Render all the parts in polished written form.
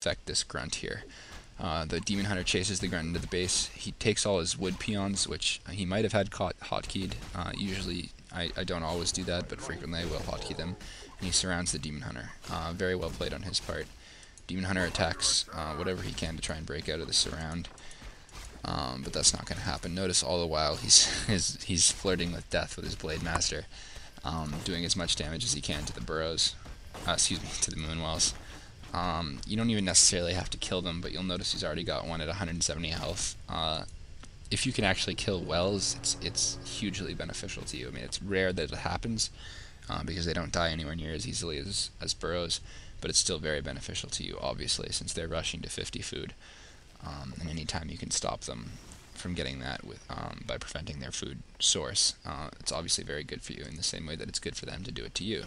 affect this grunt here. The Demon Hunter chases the grunt into the base. He takes all his wood peons, which he might have had hotkeyed. Usually, I don't always do that, but frequently I will hotkey them. And he surrounds the Demon Hunter. Very well played on his part. Demon Hunter attacks whatever he can to try and break out of the surround. But that's not going to happen. Notice all the while he's flirting with death with his Blade Master, doing as much damage as he can to the burrows. Excuse me, to the Moonwells. You don't even necessarily have to kill them, but you'll notice he's already got one at 170 health. If you can actually kill wells, it's hugely beneficial to you. I mean, it's rare that it happens because they don't die anywhere near as easily as burrows, but it's still very beneficial to you, obviously, since they're rushing to 50 food. And any time you can stop them from getting that by preventing their food source, it's obviously very good for you in the same way that it's good for them to do it to you.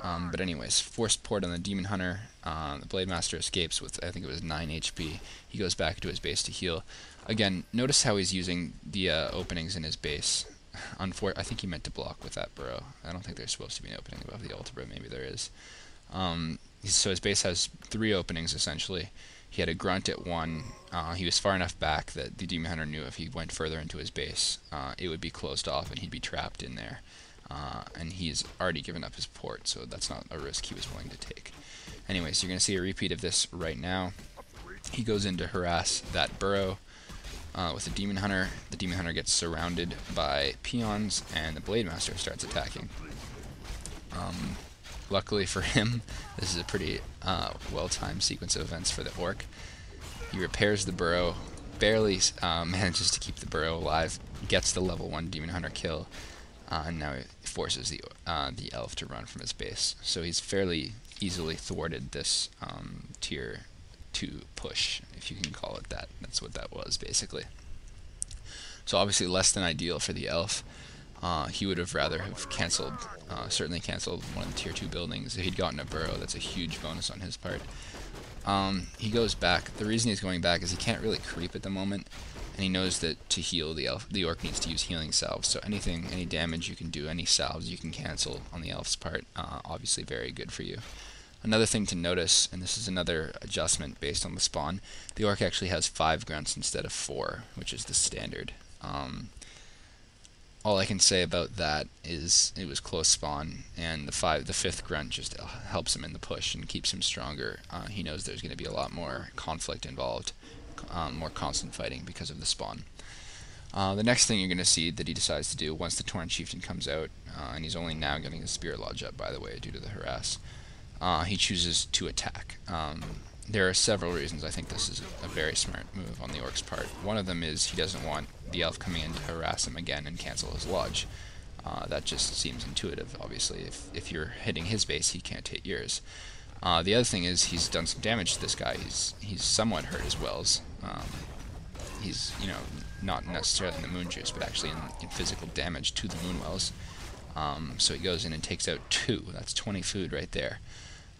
But anyways, forced port on the Demon Hunter. The Blade Master escapes with, I think it was 9 HP. He goes back to his base to heal. Again, notice how he's using the openings in his base. I think he meant to block with that burrow. I don't think there's supposed to be an opening above the altar, but maybe there is. So his base has 3 openings, essentially. He had a grunt at 1. He was far enough back that the Demon Hunter knew if he went further into his base, it would be closed off and he'd be trapped in there. And he's already given up his port, so that's not a risk he was willing to take. Anyways, you're going to see a repeat of this right now. He goes in to harass that burrow with the Demon Hunter. The Demon Hunter gets surrounded by peons, and the Blade Master starts attacking. Luckily for him, this is a pretty well-timed sequence of events for the Orc. He repairs the burrow, barely manages to keep the burrow alive, gets the level 1 Demon Hunter kill, and now he forces the elf to run from his base. So he's fairly easily thwarted this tier 2 push, if you can call it that. That's what that was, basically. So obviously less than ideal for the elf. He would have rather have cancelled, certainly cancelled one of the tier 2 buildings. If he'd gotten a burrow, that's a huge bonus on his part. He goes back. The reason he's going back is he can't really creep at the moment, and he knows that to heal the orc needs to use healing salves. So any damage you can do, any salves you can cancel on the elf's part, obviously very good for you. Another thing to notice, and this is another adjustment based on the spawn, the orc actually has 5 grunts instead of 4, which is the standard. All I can say about that is it was close spawn, and the 5th grunt just helps him in the push and keeps him stronger. He knows there's going to be a lot more conflict involved, more constant fighting because of the spawn. The next thing you're going to see that he decides to do once the Torn Chieftain comes out, and he's only now getting his Spirit Lodge up, by the way, due to the harass, he chooses to attack. There are several reasons I think this is a very smart move on the Orc's part. One of them is he doesn't want the elf coming in to harass him again and cancel his lodge. That just seems intuitive, obviously. If you're hitting his base, he can't hit yours. The other thing is he's done some damage to this guy. He's somewhat hurt his wells. He's, not necessarily in the moon juice, but actually in physical damage to the moonwells. So he goes in and takes out 2. That's 20 food right there.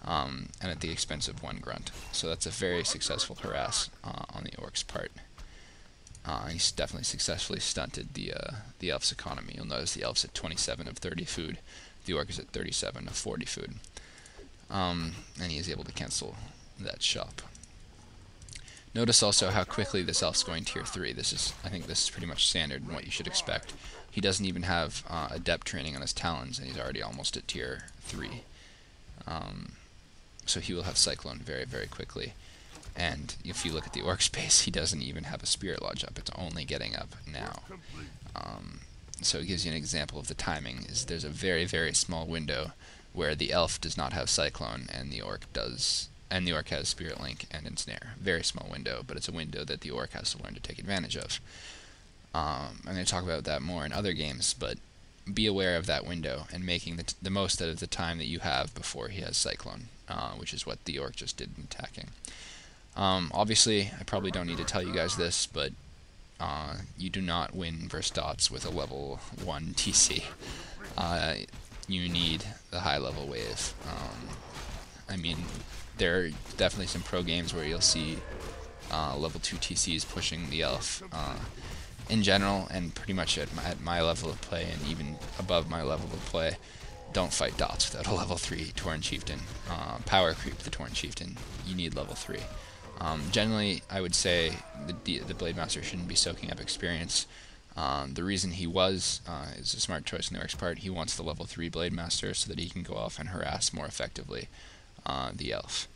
And at the expense of 1 grunt. So that's a very successful harass on the Orc's part. He's definitely successfully stunted the elf's economy. You'll notice the elf's at 27 of 30 food. The Orc is at 37 of 40 food. And he is able to cancel that shop. Notice also how quickly this elf's going tier 3. I think this is pretty much standard and what you should expect. He doesn't even have adept training on his talons, and he's already almost at tier 3. So he will have Cyclone very, very quickly. And if you look at the Orc space, he doesn't even have a Spirit Lodge up. It's only getting up now. So it gives you an example of the timing. There's a very, very small window where the elf does not have Cyclone and the Orc does, and the Orc has Spirit Link and Ensnare. Very small window, but it's a window that the Orc has to learn to take advantage of. I'm going to talk about that more in other games, but be aware of that window and making the most out of the time that you have before he has Cyclone, which is what the Orc just did in attacking. Obviously, I probably don't need to tell you guys this, but you do not win versus dots with a level 1 TC. You need the high level wave. I mean, there are definitely some pro games where you'll see level 2 TCs pushing the elf. In general, and pretty much at my level of play, and even above my level of play, don't fight dots without a level 3 Tauren Chieftain. Power creep the Tauren Chieftain, you need level 3. Generally, I would say the Blade Master shouldn't be soaking up experience. The reason he is a smart choice on the Orc's part. He wants the level 3 Blade Master so that he can go off and harass more effectively the elf.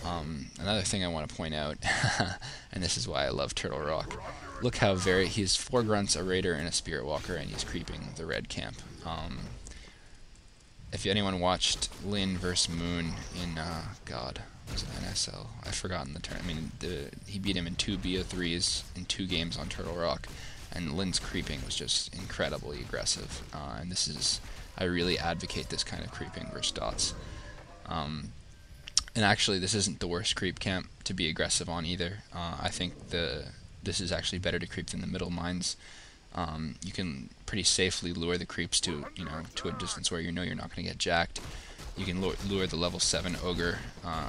Another thing I want to point out, and this is why I love Turtle Rock, look how he has 4 grunts, a raider, and a spirit walker, and he's creeping the red camp. If anyone watched Lin vs Moon in God, was it NSL? I've forgotten the term. I mean, he beat him in 2 BO3s in 2 games on Turtle Rock, and Lin's creeping was just incredibly aggressive. And I really advocate this kind of creeping versus dots. And actually, this isn't the worst creep camp to be aggressive on either. I think this is actually better to creep than the middle mines. You can pretty safely lure the creeps to a distance where you're not going to get jacked. You can lure the level 7 ogre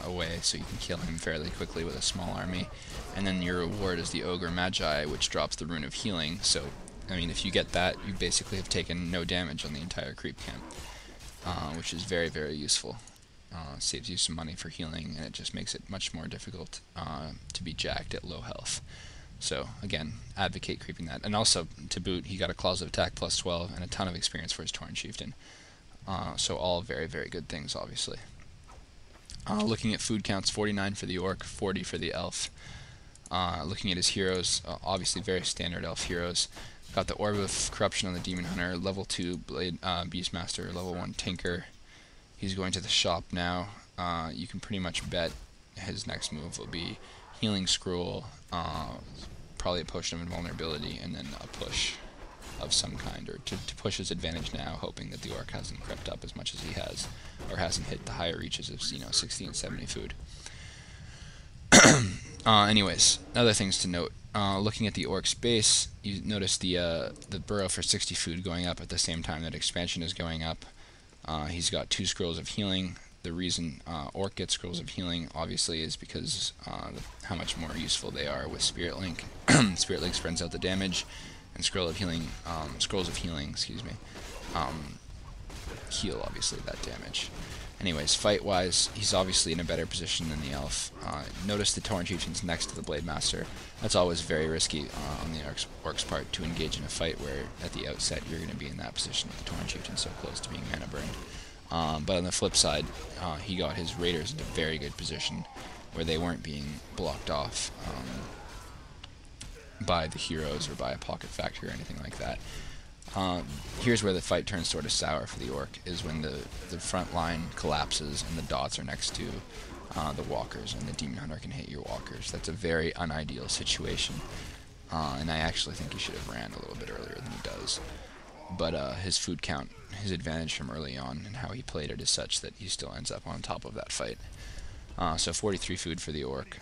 away, so you can kill him fairly quickly with a small army. And then your reward is the ogre magi, which drops the rune of healing. So, I mean, if you get that, you basically have taken no damage on the entire creep camp, which is very, very useful. Saves you some money for healing, and it just makes it much more difficult to be jacked at low health. So again, advocate creeping that. And also, to boot, he got a Claws of Attack plus 12 and a ton of experience for his Tauren Chieftain. So all very, very good things, obviously. Looking at food counts, 49 for the Orc, 40 for the Elf. Looking at his heroes, obviously very standard Elf heroes. Got the Orb of Corruption on the Demon Hunter, level 2 Beastmaster, level 1 Tinker. He's going to the shop now. You can pretty much bet his next move will be Healing Scroll, probably a Potion of Invulnerability, and then a push of some kind, or to push his advantage now, hoping that the Orc hasn't crept up as much as he has, or hasn't hit the higher reaches of 60 and 70 food. Anyways, other things to note. Looking at the Orc's base, you notice the burrow for 60 food going up at the same time that expansion is going up. He's got 2 scrolls of healing. The reason Orc gets scrolls of healing, obviously, is because how much more useful they are with Spirit Link. Spirit Link spreads out the damage, and scrolls of healing, heal obviously that damage. Anyways, fight-wise, he's obviously in a better position than the Elf. Notice the Tauren Chieftain's next to the Blade Master. That's always very risky on the Orc's part to engage in a fight where, at the outset, you're going to be in that position with the Tauren Chieftain so close to being mana burned. But on the flip side, he got his Raiders in a very good position where they weren't being blocked off by the heroes or by a pocket factory or anything like that. Here's where the fight turns sort of sour for the Orc, is when the front line collapses and the dots are next to the walkers, and the Demon Hunter can hit your walkers. That's a very unideal situation, and I actually think he should have ran a little bit earlier than he does. But his food count, his advantage from early on, and how he played it is such that he still ends up on top of that fight. So 43 food for the Orc,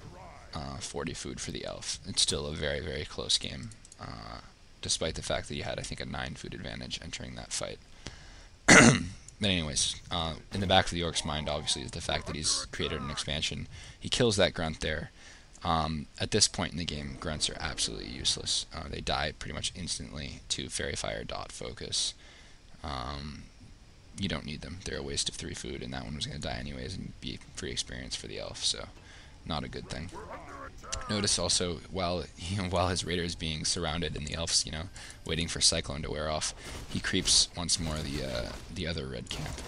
40 food for the Elf. It's still a very, very close game, despite the fact that he had, I think, a 9 food advantage entering that fight. But anyways, in the back of the Orc's mind, obviously, is the fact that he's created an expansion. He kills that grunt there. At this point in the game, grunts are absolutely useless. They die pretty much instantly to Fairy Fire dot focus. You don't need them. They're a waste of 3 food, and that one was going to die anyways and be free experience for the Elf, so not a good thing. Notice also, while his Raider is being surrounded and the Elf's, waiting for Cyclone to wear off, he creeps once more the other red camp.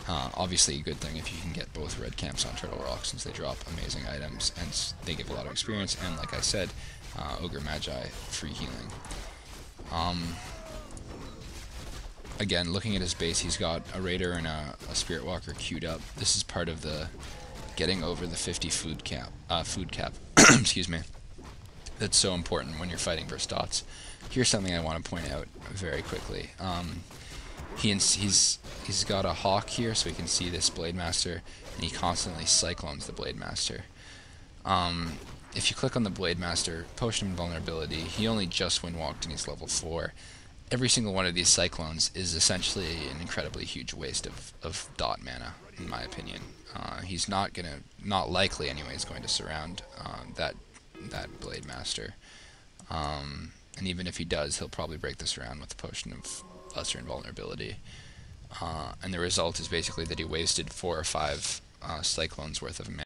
Obviously a good thing if you can get both red camps on Turtle Rock, since they drop amazing items and they give a lot of experience, and like I said, Ogre Magi, free healing. Again, looking at his base, he's got a Raider and a Spirit Walker queued up. This is part of the getting over the 50 food cap, excuse me. That's so important when you're fighting versus dots. Here's something I want to point out very quickly. He's got a Hawk here, so he can see this Blade Master, and he constantly cyclones the Blade Master. If you click on the Blade Master, Potion of Invulnerability, he only just windwalked and he's level 4. Every single one of these cyclones is essentially an incredibly huge waste of dot mana, in my opinion. He's not likely anyways, going to surround that Blade Master. And even if he does, he'll probably break this around with the Potion of Lesser Invulnerability. and the result is basically that he wasted 4 or 5 cyclones worth of mana.